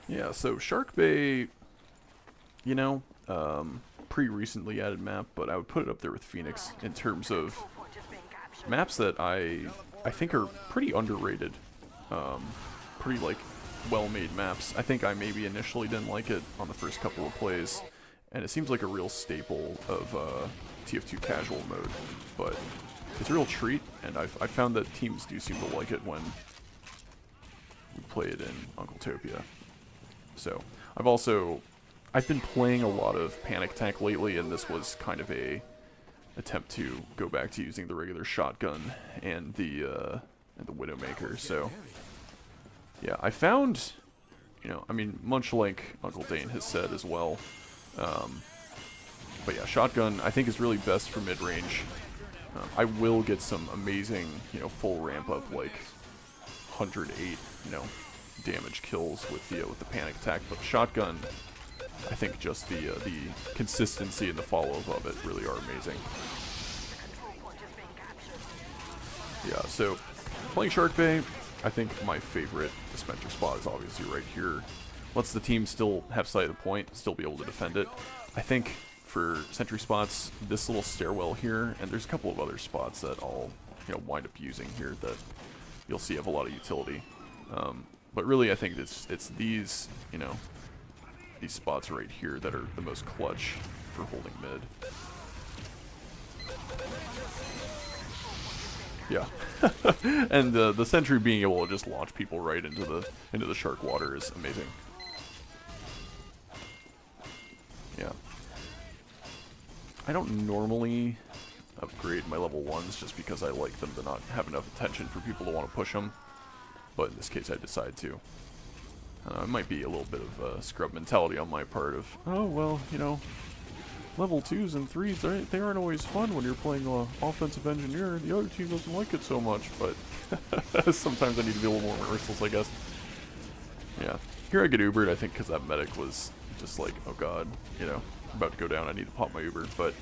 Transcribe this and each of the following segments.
Yeah, so Sharkbay, you know, pretty-recently added map, but I would put it up there with Phoenix in terms of maps that I think are pretty underrated. Pretty, like, well-made maps. I think I maybe initially didn't like it on the first couple of plays, and it seems like a real staple of TF2 casual mode, but it's a real treat, and I found that teams do seem to like it when we play it in Uncletopia. So, I've been playing a lot of Panic Attack lately, and this was kind of a attempt to go back to using the regular shotgun and the Widowmaker. So, yeah, I found, I mean, much like Uncle Dane has said as well, but yeah, shotgun I think is really best for mid-range. I will get some amazing, full ramp up, like 108, damage kills with the Panic Attack, but shotgun, I think just the consistency and the follow-up of it really are amazing. Yeah, so playing Sharkbay, I think my favorite dispenser spot is obviously right here. Lets the team still have sight of the point, still be able to defend it. I think for sentry spots, this little stairwell here, and there's a couple of other spots that I'll wind up using here that you'll see have a lot of utility. But really, I think it's these these spots right here that are the most clutch for holding mid. Yeah, and the sentry being able to just launch people right into the shark water is amazing. Yeah, I don't normally upgrade my level 1s just because I like them to not have enough attention for people to want to push them, but in this case I decide to. It might be a little bit of scrub mentality on my part of, oh well, level 2s and 3s, they aren't always fun when you're playing offensive engineer. The other team doesn't like it so much, but sometimes I need to be a little more rehearsals, I guess. Yeah, here I get Ubered, I think, because that medic was just like, oh god, about to go down, I need to pop my Uber, but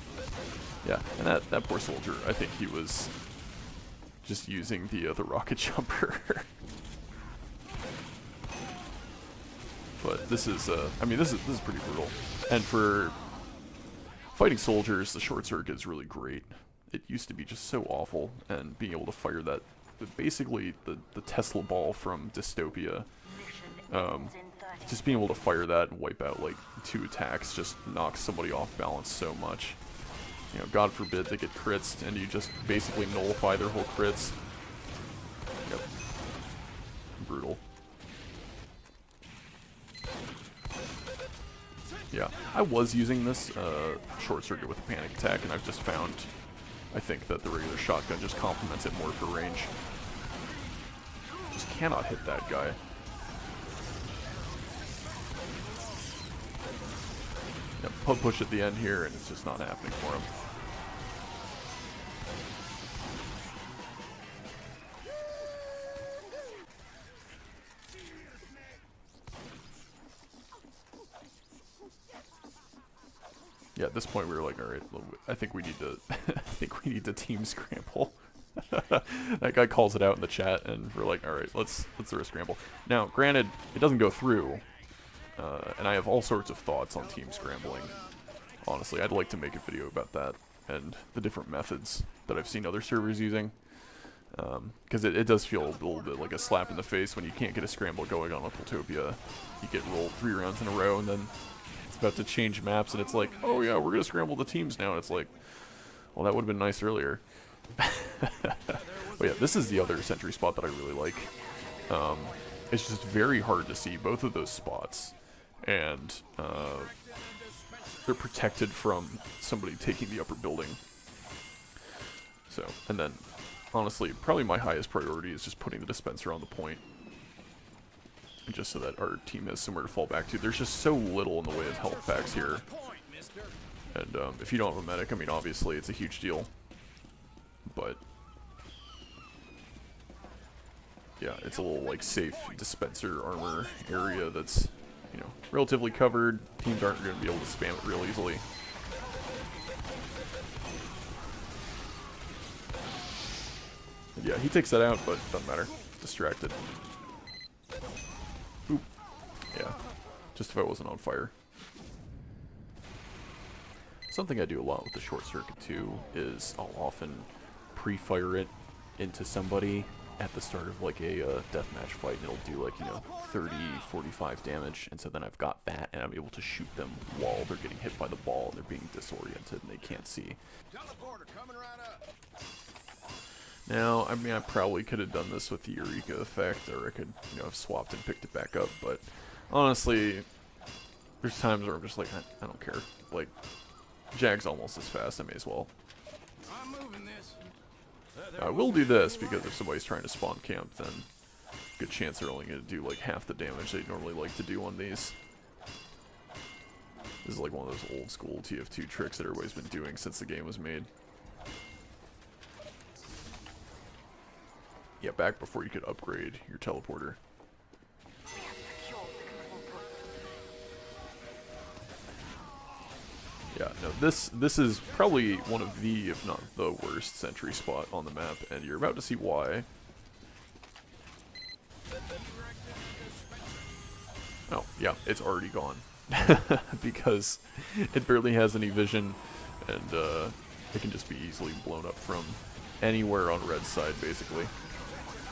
yeah, and that poor soldier, I think he was just using the rocket jumper. But this is, I mean, this is pretty brutal, and for fighting soldiers, the short circuit is really great. It used to be just so awful, and being able to fire that, basically the Tesla ball from Dystopia, just being able to fire that and wipe out like 2 attacks just knocks somebody off balance so much. God forbid they get crits and you just basically nullify their whole crits. Yep. Brutal. Yeah, I was using this short circuit with a Panic Attack, and I've just found, I think, that the regular shotgun just complements it more for range. Just cannot hit that guy. Yep, pub push at the end here, and it's just not happening for him. Yeah, at this point we were like, all right, I think we need to, I think we need to team scramble. That guy calls it out in the chat, and we're like, all right, let's throw a scramble. Now, granted, it doesn't go through, and I have all sorts of thoughts on team scrambling. Honestly, I'd like to make a video about that and the different methods that I've seen other servers using, because it does feel a little bit like a slap in the face when you can't get a scramble going on Uncletopia. You get rolled 3 rounds in a row, and then about to change maps, and it's like, oh yeah, we're gonna scramble the teams now, and it's like, well, that would have been nice earlier. But yeah, this is the other sentry spot that I really like. It's just very hard to see both of those spots, and they're protected from somebody taking the upper building. So, and then honestly, probably my highest priority is just putting the dispenser on the point, just so that our team has somewhere to fall back to. There's just so little in the way of health packs here. And if you don't have a medic, I mean, obviously it's a huge deal. But yeah, it's a little like safe dispenser armor area that's, relatively covered. Teams aren't going to be able to spam it real easily. Yeah, he takes that out, but doesn't matter. Distracted. just if I wasn't on fire. Something I do a lot with the short circuit too is I'll often pre-fire it into somebody at the start of like a deathmatch fight, and it'll do like, you know, 30, 45 damage, and so then I've got that, and I'm able to shoot them while they're getting hit by the ball, and they're being disoriented, and they can't see. Teleporter coming right up. Now, I mean, I probably could have done this with the Eureka effect, or I could, you know, have swapped and picked it back up, but honestly, there's times where I'm just like, I don't care. Like, Jag's almost as fast, I may as well. I'm moving this. I will do this, because if somebody's trying to spawn camp, then good chance they're only going to do like half the damage they'd normally like to do on these. This is like one of those old school TF2 tricks that everybody's been doing since the game was made. Yeah, back before you could upgrade your teleporter. Yeah, no, this is probably one of the, if not the worst sentry spot on the map, and you're about to see why. Oh, yeah, it's already gone. Because it barely has any vision, and it can just be easily blown up from anywhere on red side, basically.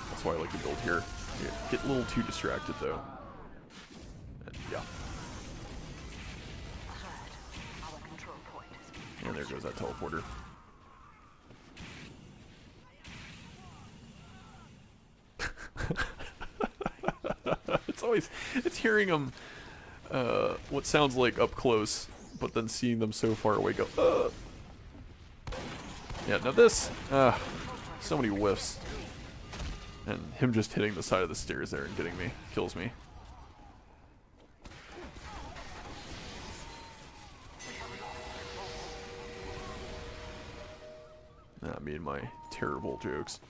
That's why I like to build here. You get a little too distracted, though. And, yeah. And there goes that teleporter. It's hearing them, what sounds like up close, but then seeing them so far away go, Yeah, now this, so many whiffs. And him just hitting the side of the stairs there and getting me, kills me. Me and my terrible jokes.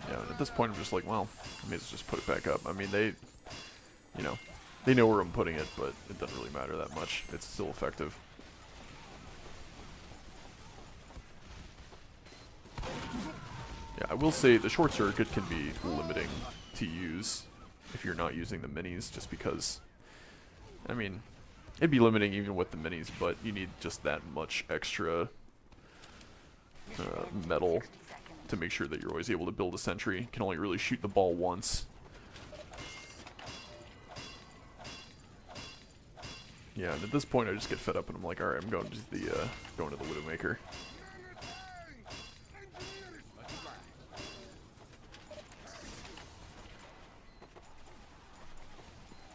Yeah, at this point I'm just like, well, I may as well just put it back up. I mean, they, you know, they know where I'm putting it, but it doesn't really matter that much. It's still effective. Yeah, I will say the short circuit can be limiting to use if you're not using the minis, just because, I mean, it'd be limiting even with the minis, but you need just that much extra metal to make sure that you're always able to build a sentry. You can only really shoot the ball once. Yeah, and at this point I just get fed up and I'm like, alright, I'm going to the Widowmaker.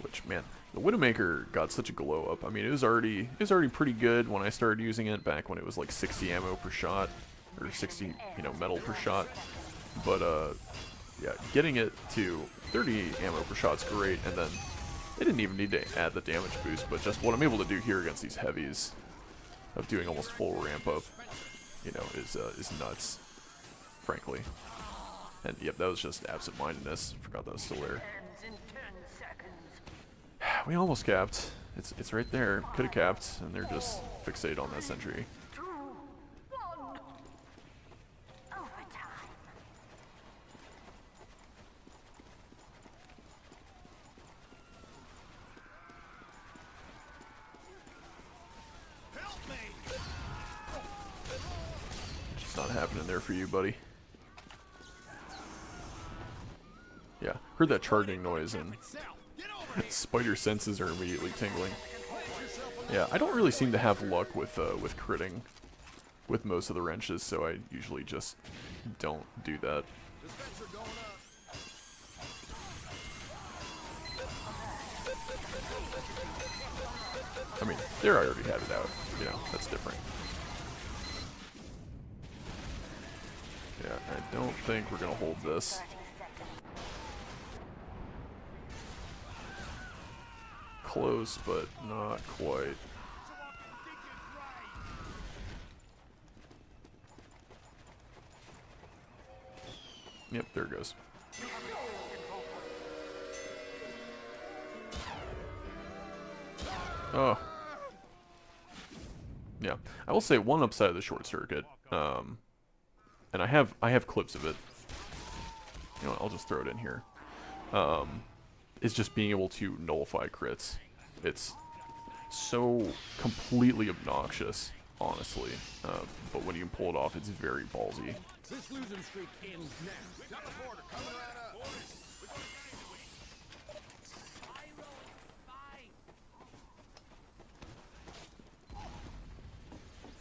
Which, man, the Widowmaker got such a glow up. I mean, it was already pretty good when I started using it back when it was like 60 ammo per shot, or 60, you know, metal per shot. But yeah, getting it to 30 ammo per shot's great, and then it didn't even need to add the damage boost, but just what I'm able to do here against these heavies of doing almost full ramp up, you know, is nuts, frankly. And yep, that was just absent-mindedness. Forgot that was still there. We almost capped. It's right there. Could have capped, and they're just fixated on that sentry. Just not happening there for you, buddy. Yeah, heard that charging noise and spider senses are immediately tingling. Yeah, I don't really seem to have luck with critting with most of the wrenches, so I usually just don't do that. I mean, there I already had it out, you know, that's different. Yeah, I don't think we're gonna hold this. Close, but not quite. Yep, there it goes. Oh. Yeah, I will say one upside of the short circuit. and I have clips of it. You know, I'll just throw it in here. Is just being able to nullify crits. It's so completely obnoxious, honestly. But when you can pull it off, it's very ballsy. This losing streak ends now. Teleporter coming right up.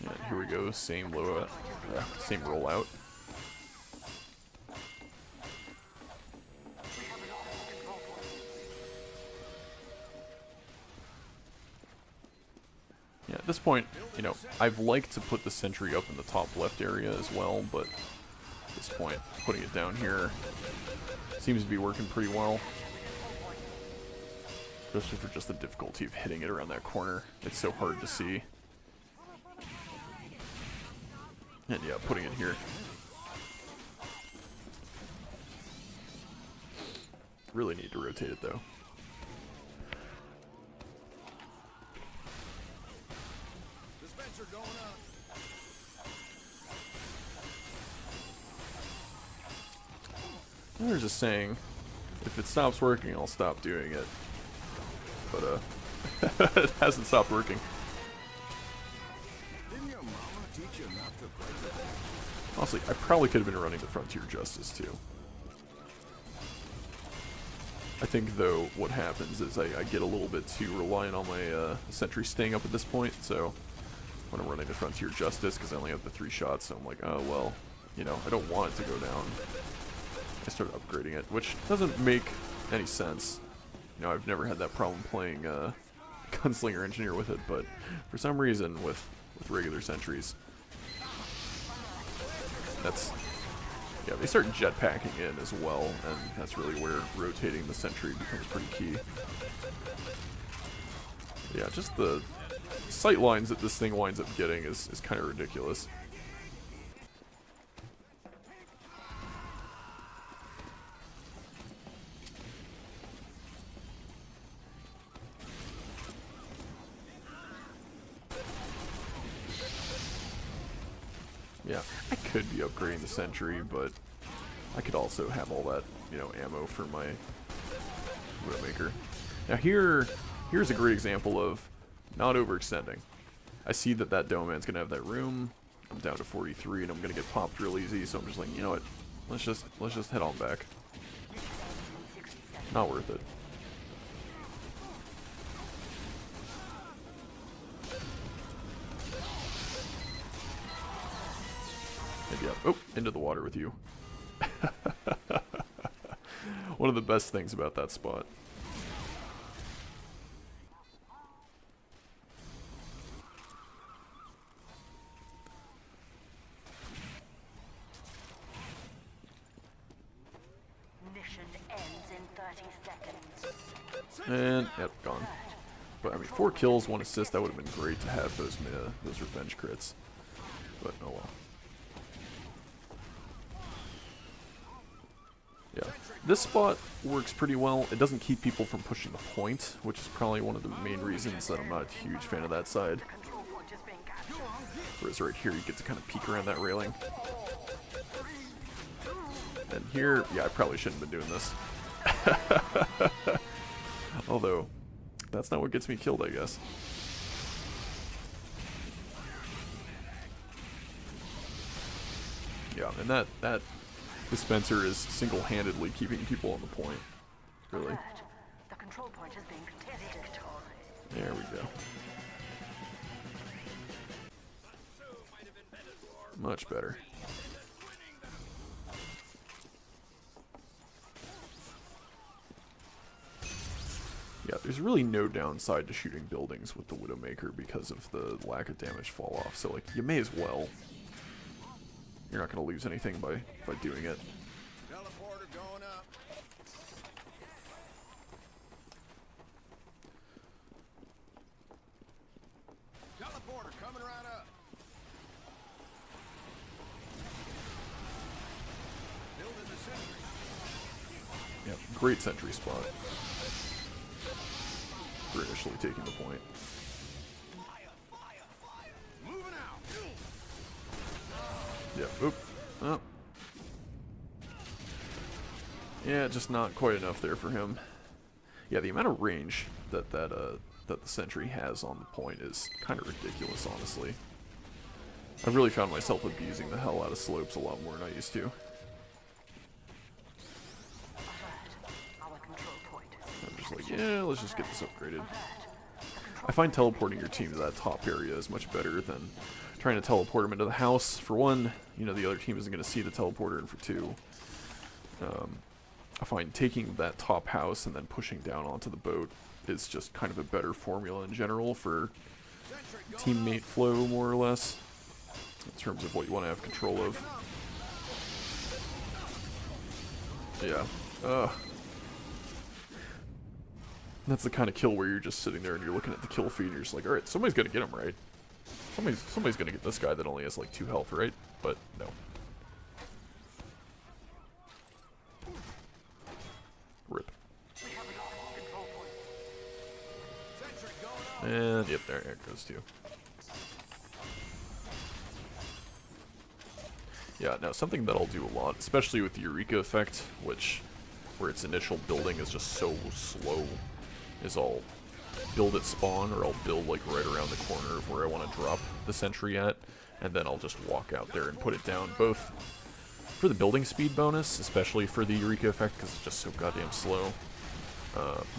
And here we go, same same rollout. Yeah, at this point, you know, I've liked to put the sentry up in the top left area as well, but at this point, putting it down here seems to be working pretty well. Especially for just the difficulty of hitting it around that corner. It's so hard to see. And yeah, putting it here. Really need to rotate it though. Dispenser going up. There's a saying, if it stops working, I'll stop doing it. But it hasn't stopped working. Didn't your mama teach you not to play with that? Honestly, I probably could have been running the Frontier Justice too. I think, though, what happens is I get a little bit too reliant on my sentry staying up at this point, so when I'm running the Frontier Justice, because I only have the 3 shots, so I'm like, oh, well, you know, I don't want it to go down. I started upgrading it, which doesn't make any sense. You know, I've never had that problem playing Gunslinger Engineer with it, but for some reason, with regular sentries, that's... Yeah, they start jetpacking in as well, and that's really where rotating the sentry becomes pretty key. Yeah, just the sight lines that this thing winds up getting is kind of ridiculous. Yeah, I could be upgrading the sentry, but I could also have all that, you know, ammo for my Widowmaker. Now here's a great example of not overextending. I see that Doman's gonna have that room. I'm down to 43, and I'm gonna get popped real easy. So I'm just like, you know what? Let's just head on back. Not worth it. Maybe up. Oh, into the water with you. One of the best things about that spot. Mission ends in 30 seconds. And, yep, gone. But, I mean, 4 kills, 1 assist, that would have been great to have those revenge crits. But, oh well. Yeah, this spot works pretty well. It doesn't keep people from pushing the point, which is probably one of the main reasons that I'm not a huge fan of that side. Whereas right here, you get to kind of peek around that railing. And here, yeah, I probably shouldn't have been doing this. Although, that's not what gets me killed, I guess. Yeah, and that dispenser is single-handedly keeping people on the point. Really. The control point is being contested. There we go. Much better. Yeah, there's really no downside to shooting buildings with the Widowmaker because of the lack of damage fall off. So, like, you may as well. You're not going to lose anything by doing it. Teleporter going up. Teleporter coming right up. Building the sentry. Yep, great sentry spot. For initially taking the point. Moving out. Yeah, oop. Oh. Yeah, just not quite enough there for him. Yeah, the amount of range that the sentry has on the point is kind of ridiculous, honestly. I really found myself abusing the hell out of slopes a lot more than I used to. I'm just like, yeah, let's just get this upgraded. I find teleporting your team to that top area is much better than trying to teleport them into the house. For one, you know, the other team isn't going to see the teleporter, and for two, I find taking that top house and then pushing down onto the boat is just kind of a better formula in general for teammate flow, more or less, in terms of what you want to have control of. Yeah. That's the kind of kill where you're just sitting there and you're looking at the kill feed and you're just like, alright, somebody's gonna get him, right? Somebody's gonna get this guy that only has like 2 health, right? But no. Rip. And yep, there it goes too. Yeah, now something that I'll do a lot, especially with the Eureka effect, where its initial building is just so slow, is I'll build at spawn, or I'll build like right around the corner of where I want to drop the sentry at, and then I'll just walk out there and put it down, both for the building speed bonus, especially for the Eureka effect, because it's just so goddamn slow,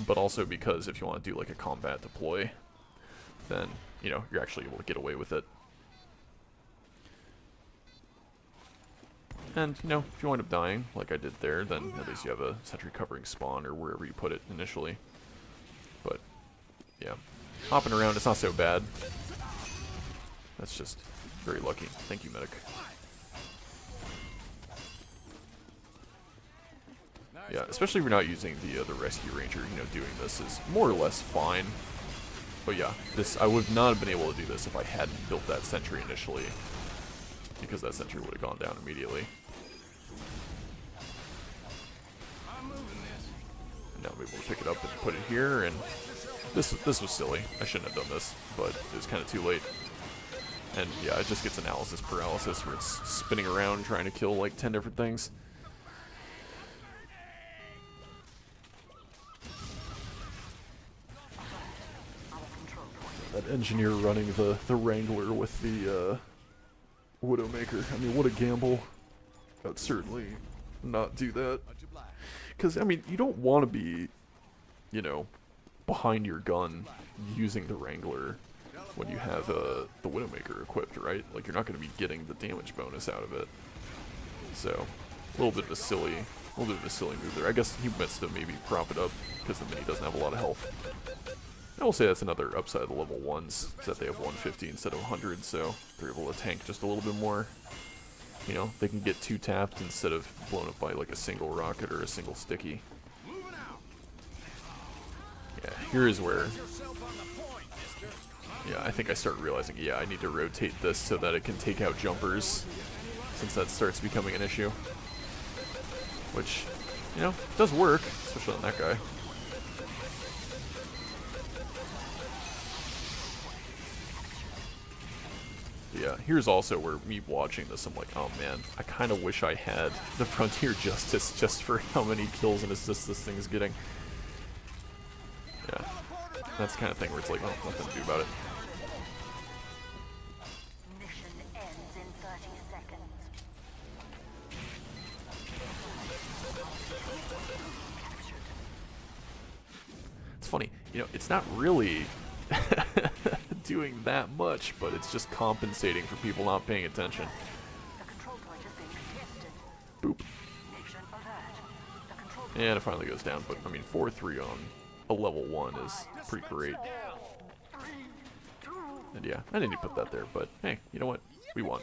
but also because if you want to do like a combat deploy, then, you know, you're actually able to get away with it. And, you know, if you wind up dying, like I did there, then at least you have a sentry covering spawn, or wherever you put it initially. But, yeah. Hopping around, it's not so bad. That's just very lucky. Thank you, medic. Yeah, especially if you're not using the rescue ranger, you know, doing this is more or less fine. But yeah, I would not have been able to do this if I hadn't built that sentry initially, because that sentry would have gone down immediately. And now I'm able to pick it up and put it here, and this was silly. I shouldn't have done this, but it was kind of too late. And yeah, it just gets analysis paralysis, where it's spinning around trying to kill like 10 different things. That engineer running the Wrangler with the Widowmaker. I mean, what a gamble. I'd certainly not do that. Because, I mean, you don't want to be, you know, behind your gun using the Wrangler when you have the Widowmaker equipped, right? Like, you're not going to be getting the damage bonus out of it. So, a little bit of a silly move there. I guess he meant to maybe prop it up because the mini doesn't have a lot of health. I will say that's another upside of the level 1s, is that they have 150 instead of 100, so they're able to tank just a little bit more. You know, they can get 2 tapped instead of blown up by like a single rocket or a single sticky. Yeah, here is where... Yeah, I think I start realizing, yeah, I need to rotate this so that it can take out jumpers, since that starts becoming an issue. Which, you know, does work, especially on that guy. Yeah, here's also where me watching this, I'm like, oh man, I kind of wish I had the Frontier Justice just for how many kills and assists this thing's getting. Yeah, that's the kind of thing where it's like, oh, nothing to do about it. Mission ends in 30 seconds. It's funny, you know, it's not really doing that much, but it's just compensating for people not paying attention. The control point is being contested. Boop. Mission alert. The control point And it finally goes down, but I mean, 4-3 on a level 1 is pretty great. And yeah, I didn't need to put that there, but hey, you know what? We won.